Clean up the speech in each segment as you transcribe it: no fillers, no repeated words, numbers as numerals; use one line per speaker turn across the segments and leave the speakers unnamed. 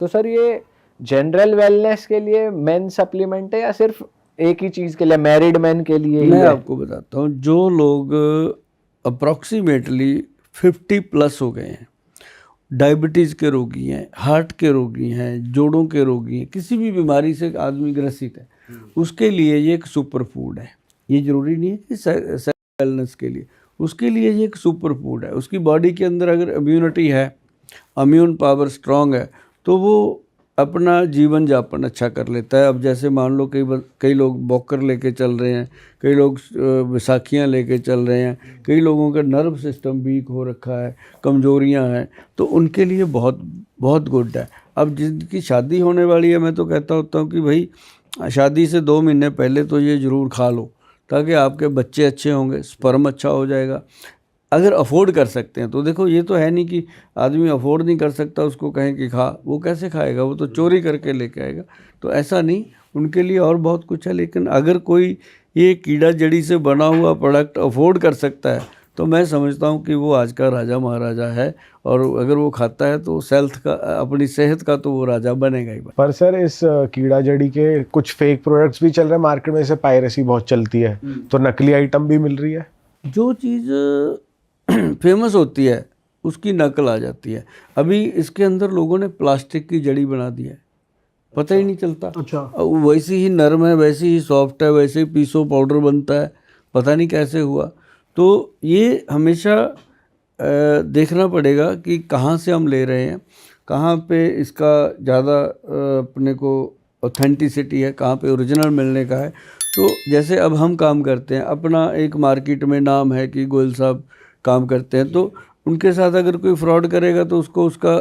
तो सर ये general wellness के लिए मेन सप्लीमेंट है या सिर्फ एक ही चीज़ के लिए, मैरिड मैन के लिए ही
मैं
है?
आपको बताता हूँ, जो लोग अप्रॉक्सीमेटली 50 प्लस हो गए हैं, डायबिटीज़ के रोगी हैं, हार्ट के रोगी हैं, जोड़ों के रोगी हैं, किसी भी बीमारी से आदमी ग्रसित है, उसके लिए ये एक सुपर फूड है। ये ज़रूरी नहीं है कि वेलनेस के लिए, उसके लिए ये एक सुपर फूड है। उसकी बॉडी के अंदर अगर इम्यूनिटी है, इम्यून पावर स्ट्रांग है, तो वो अपना जीवन यापन अच्छा कर लेता है। अब जैसे मान लो कई लोग बॉकर लेके चल रहे हैं, कई लोग विसाखियाँ लेके चल रहे हैं, कई लोगों का नर्व सिस्टम वीक हो रखा है, कमजोरियां हैं, तो उनके लिए बहुत बहुत गुड है। अब जिनकी शादी होने वाली है, मैं तो कहता होता हूँ कि भाई शादी से 2 महीने पहले तो ये ज़रूर खा लो, ताकि आपके बच्चे अच्छे होंगे, स्पर्म अच्छा हो जाएगा। अगर अफोर्ड कर सकते हैं तो देखो, ये तो है नहीं कि आदमी अफोर्ड नहीं कर सकता उसको कहें कि खा, वो कैसे खाएगा, वो तो चोरी करके लेके आएगा। तो ऐसा नहीं, उनके लिए और बहुत कुछ है। लेकिन अगर कोई ये कीड़ा जड़ी से बना हुआ प्रोडक्ट अफोर्ड कर सकता है, तो मैं समझता हूँ कि वो आज का राजा महाराजा है। और अगर वो खाता है तो अपनी सेहत का तो वो राजा बनेगा ही।
पर सर इस कीड़ा जड़ी के कुछ फेक प्रोडक्ट्स भी चल रहे हैं मार्केट में, जैसे पायरेसी बहुत चलती है, तो नकली आइटम भी मिल रही है।
जो चीज़ फेमस होती है उसकी नकल आ जाती है। अभी इसके अंदर लोगों ने प्लास्टिक की जड़ी बना दी है, पता ही नहीं चलता।
अच्छा।
वैसी ही नरम है, वैसी ही सॉफ्ट है, वैसे ही पीसो पाउडर बनता है, पता नहीं कैसे हुआ। तो ये हमेशा देखना पड़ेगा कि कहाँ से हम ले रहे हैं, कहाँ पे इसका ज़्यादा अपने को ऑथेंटिसिटी है, कहाँ पे ओरिजिनल मिलने का है। तो जैसे अब हम काम करते हैं, अपना एक मार्केट में नाम है कि गोयल साहब काम करते हैं, तो उनके साथ अगर कोई फ्रॉड करेगा तो उसको उसका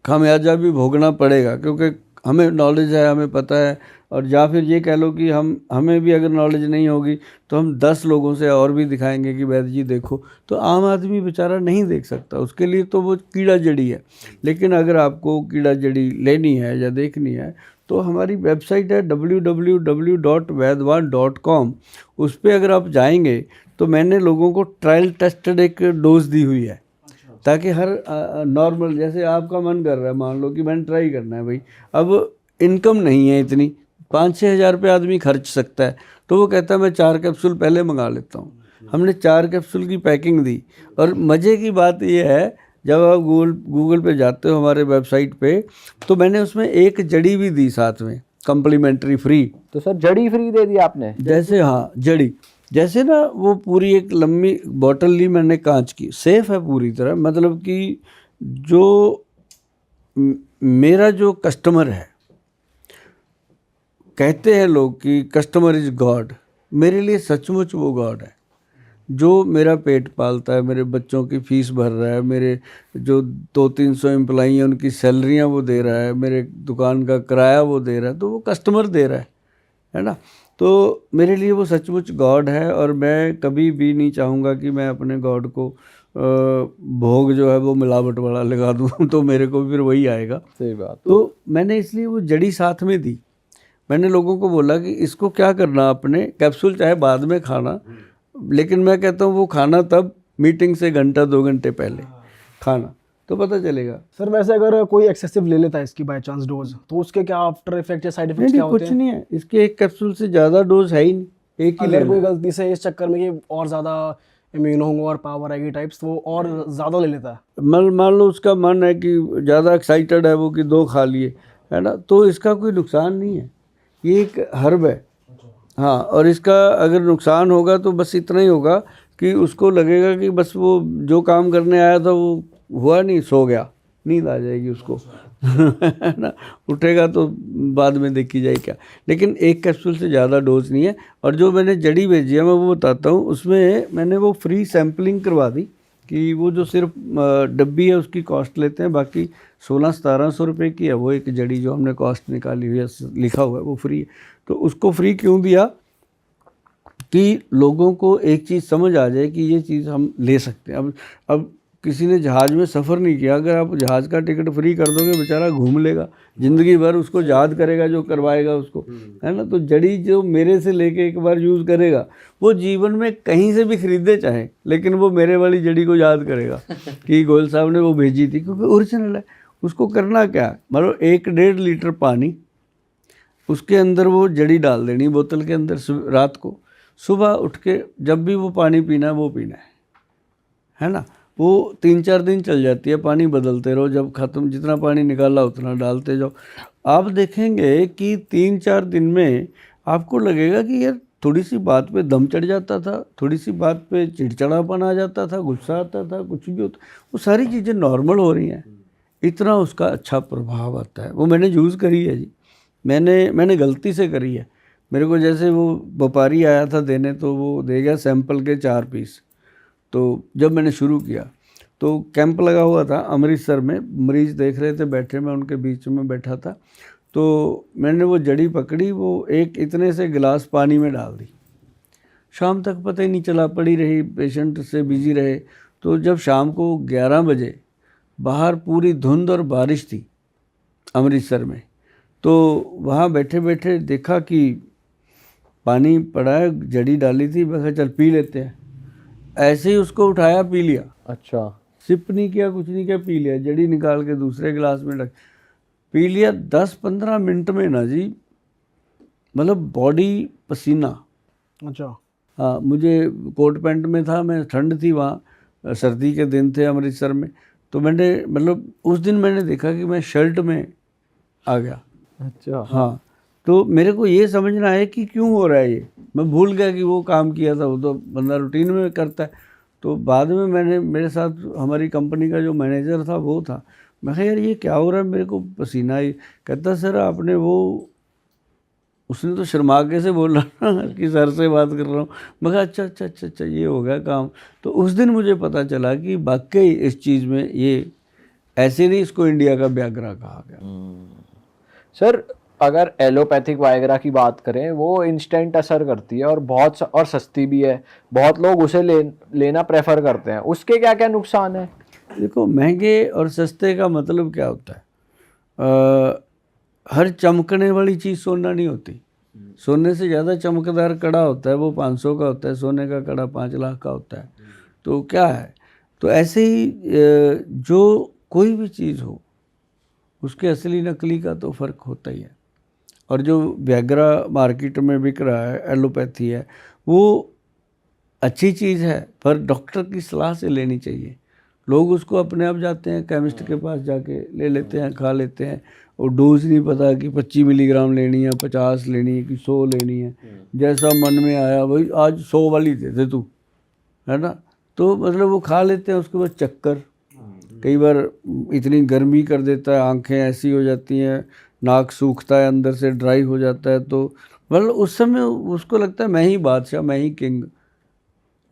खामियाजा भी भोगना पड़ेगा, क्योंकि हमें नॉलेज है, हमें पता है। और या फिर ये कह लो कि हमें भी अगर नॉलेज नहीं होगी तो हम 10 लोगों से और भी दिखाएंगे कि वैद्य जी देखो, तो आम आदमी बेचारा नहीं देख सकता, उसके लिए तो वो कीड़ा जड़ी है। लेकिन अगर आपको कीड़ा जड़ी लेनी है या देखनी है, तो हमारी वेबसाइट है www.vaidwan.com। उस पर अगर आप जाएंगे तो मैंने लोगों को ट्रायल टेस्टेड एक डोज दी हुई है, ताकि हर नॉर्मल, जैसे आपका मन कर रहा है, मान लो कि मैंने ट्राई करना है भाई, अब इनकम नहीं है इतनी, 5-6 हज़ार रुपये आदमी खर्च सकता है, तो वो कहता है मैं 4 कैप्सूल पहले मंगा लेता हूँ। हमने 4 कैप्सूल की पैकिंग दी। और मज़े की बात ये है, जब आप गूगल पे जाते हो हमारे वेबसाइट पे, तो मैंने उसमें एक जड़ी भी दी साथ में, कम्प्लीमेंट्री फ्री।
तो सर जड़ी फ्री दे दी आपने?
जैसे, हाँ, जड़ी जैसे ना, वो पूरी एक लंबी बॉटल ली मैंने कांच की, सेफ है पूरी तरह। मतलब कि जो मेरा जो कस्टमर है, कहते हैं लोग कि कस्टमर इज गॉड, मेरे लिए सचमुच वो गॉड है। जो मेरा पेट पालता है, मेरे बच्चों की फीस भर रहा है, मेरे जो 200-300 एम्प्लॉई हैं उनकी सैलरियाँ वो दे रहा है, मेरे दुकान का किराया वो दे रहा है, तो वो कस्टमर दे रहा है ना। तो मेरे लिए वो सचमुच गॉड है। और मैं कभी भी नहीं चाहूँगा कि मैं अपने गॉड को भोग जो है वो मिलावट वाला लगा दूँ तो मेरे को फिर वही आएगा।
सही बात।
तो मैंने इसलिए वो जड़ी साथ में दी। मैंने लोगों को बोला कि इसको क्या करना, आपने कैप्सूल चाहे बाद में खाना, लेकिन मैं कहता हूँ वो खाना तब मीटिंग से 1-2 घंटे पहले खाना, तो पता चलेगा।
सर वैसे अगर कोई एक्सेसिव ले लेता है इसकी बाय चांस डोज, तो उसके क्या आफ्टर इफेक्ट या साइड इफेक्ट्स क्या होते हैं?
कुछ नहीं है, इसके एक कैप्सूल से ज़्यादा डोज है ही नहीं, एक ही
अगर
लेना
कोई
है।
गलती से इस चक्कर में कि और ज़्यादा इम्यून होंगे और पावर आएगी टाइप्स, तो वो और ज़्यादा ले लेता है।
मान लो उसका मन है कि ज़्यादा एक्साइटेड है वो कि 2 खा लिए, है ना, तो इसका कोई नुकसान नहीं है, ये एक हर्ब है। हाँ, और इसका अगर नुकसान होगा तो बस इतना ही होगा कि उसको लगेगा कि बस वो जो काम करने आया था वो हुआ नहीं, सो गया, नींद आ जाएगी उसको है ना, उठेगा तो बाद में देखी जाए क्या। लेकिन एक कैप्सूल से ज़्यादा डोज नहीं है। और जो मैंने जड़ी भेजी है मैं वो बताता हूँ, उसमें मैंने वो फ्री सैम्पलिंग करवा दी कि वो जो सिर्फ डब्बी है उसकी कॉस्ट लेते हैं, बाकी 1600-1700 रुपये की है वो एक जड़ी जो हमने कॉस्ट निकाली हुई है, लिखा हुआ है वो फ्री है। तो उसको फ्री क्यों दिया, कि लोगों को एक चीज़ समझ आ जाए कि ये चीज़ हम ले सकते हैं। अब किसी ने जहाज़ में सफ़र नहीं किया, अगर आप जहाज़ का टिकट फ्री कर दोगे, बेचारा घूम लेगा ज़िंदगी भर, उसको याद करेगा जो करवाएगा उसको, है ना। तो जड़ी जो मेरे से लेके एक बार यूज़ करेगा, वो जीवन में कहीं से भी खरीदे चाहे, लेकिन वो मेरे वाली जड़ी को याद करेगा कि गोयल साहब ने वो भेजी थी, क्योंकि ओरिजिनल है। उसको करना क्या, मतलब 1-1.5 लीटर पानी, उसके अंदर वो जड़ी डाल देनी बोतल के अंदर रात को, सुबह उठ के जब भी वो पानी पीना है वो पीना है ना। वो 3-4 दिन चल जाती है, पानी बदलते रहो, जब ख़त्म जितना पानी निकाला उतना डालते जाओ। आप देखेंगे कि 3-4 दिन में आपको लगेगा कि यार थोड़ी सी बात पे दम चढ़ जाता था, थोड़ी सी बात पे चिड़चिड़ापन आ जाता था, गुस्सा आता था, कुछ भी होता, वो सारी चीज़ें नॉर्मल हो रही हैं। इतना उसका अच्छा प्रभाव आता है। वो मैंने यूज़ करी है जी, मैंने गलती से करी है। मेरे को जैसे वो व्यापारी आया था देने, तो वो दे गया सैंपल के 4 पीस। तो जब मैंने शुरू किया तो कैंप लगा हुआ था अमृतसर में, मरीज देख रहे थे बैठे, मैं उनके बीच में बैठा था। तो मैंने वो जड़ी पकड़ी, वो एक इतने से गिलास पानी में डाल दी, शाम तक पता ही नहीं चला, पड़ी रही, पेशेंट से बिजी रहे। तो जब शाम को 11 बजे बाहर पूरी धुंध और बारिश थी अमृतसर में, तो वहाँ बैठे बैठे देखा कि पानी पड़ा है, जड़ी डाली थी, मैं कहा चल पी लेते हैं। ऐसे ही उसको उठाया, पी लिया।
अच्छा,
सिप नहीं किया, कुछ नहीं किया, पी लिया, जड़ी निकाल के दूसरे गिलास में रख पी लिया। 10-15 मिनट में ना जी, मतलब बॉडी पसीना।
अच्छा।
हाँ, मुझे कोट पैंट में था, मैं, ठंड थी वहाँ, सर्दी के दिन थे अमृतसर में। तो मैंने मतलब उस दिन मैंने देखा कि मैं शर्ट में आ गया।
अच्छा।
हाँ, तो मेरे को ये समझना है कि क्यों हो रहा है ये। मैं भूल गया कि वो काम किया था, वो तो बंदा रूटीन में करता है। तो बाद में मैंने, मेरे साथ हमारी कंपनी का जो मैनेजर था वो था, मैं कहा यार ये क्या हो रहा है, मेरे को पसीना ही। कहता सर आपने वो, उसने तो शर्मा के से बोला ना कि सर से बात कर रहा हूँ। मैं कहा अच्छा अच्छा अच्छा अच्छा, ये हो गया काम। तो उस दिन मुझे पता चला कि वाकई इस चीज़ में ये ऐसे नहीं, इसको इंडिया का व्याघ्रा कहा गया।
सर, अगर एलोपैथिक वायग्रा की बात करें, वो इंस्टेंट असर करती है और और सस्ती भी है, बहुत लोग उसे लेना प्रेफर करते हैं। उसके क्या क्या नुकसान है?
देखो, महंगे और सस्ते का मतलब क्या होता है, हर चमकने वाली चीज़ सोना नहीं होती। सोने से ज़्यादा चमकदार कड़ा होता है, वो 500 का होता है, सोने का कड़ा 5 लाख का होता है। तो क्या है, तो ऐसे ही जो कोई भी चीज़ हो, उसके असली नकली का तो फ़र्क होता ही है। और जो व्याग्रा मार्केट में बिक रहा है, एलोपैथी है, वो अच्छी चीज़ है, पर डॉक्टर की सलाह से लेनी चाहिए। लोग उसको अपने आप जाते हैं केमिस्ट के पास, जाके ले लेते हैं, खा लेते हैं, और डोज नहीं पता कि 25 मिलीग्राम लेनी है, 50 लेनी है कि 100 लेनी है। जैसा मन में आया, भाई आज 100 वाली दे दे तू, है ना। तो मतलब वो खा लेते हैं, उसके बाद चक्कर, कई बार इतनी गर्मी कर देता है, आंखें ऐसी हो जाती हैं, नाक सूखता है, अंदर से ड्राई हो जाता है। तो मतलब उस समय उसको लगता है मैं ही बादशाह, मैं ही किंग।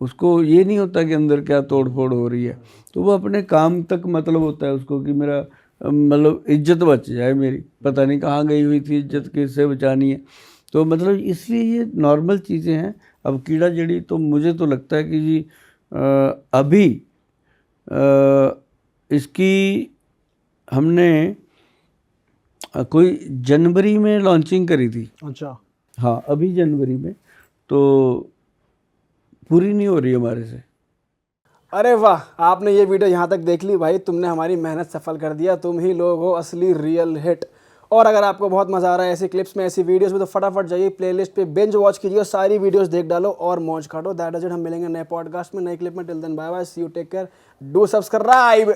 उसको ये नहीं होता कि अंदर क्या तोड़ फोड़ हो रही है। तो वो अपने काम तक मतलब होता है उसको कि मेरा मतलब इज्जत बच जाए मेरी, पता नहीं कहाँ गई हुई थी इज्जत, किससे बचानी है। तो मतलब इसलिए ये नॉर्मल चीज़ें हैं। अब कीड़ा जड़ी तो मुझे तो लगता है कि जी अभी इसकी हमने कोई जनवरी में लॉन्चिंग करी थी।
अच्छा।
हाँ, अभी जनवरी में, तो पूरी नहीं हो रही हमारे से।
अरे वाह, आपने ये वीडियो यहाँ तक देख ली भाई, तुमने हमारी मेहनत सफल कर दिया। तुम ही लोग हो असली रियल हिट। और अगर आपको बहुत मज़ा आ रहा है ऐसी क्लिप्स में, ऐसी वीडियोस में, तो फटाफट जाइए प्लेलिस्ट पे, बिंज वॉच कीजिए, सारी वीडियोस देख डालो और मौज काटो। That is it. हम मिलेंगे नए पॉडकास्ट में, नए क्लिप में। Till then bye bye, see you, take care, do subscribe.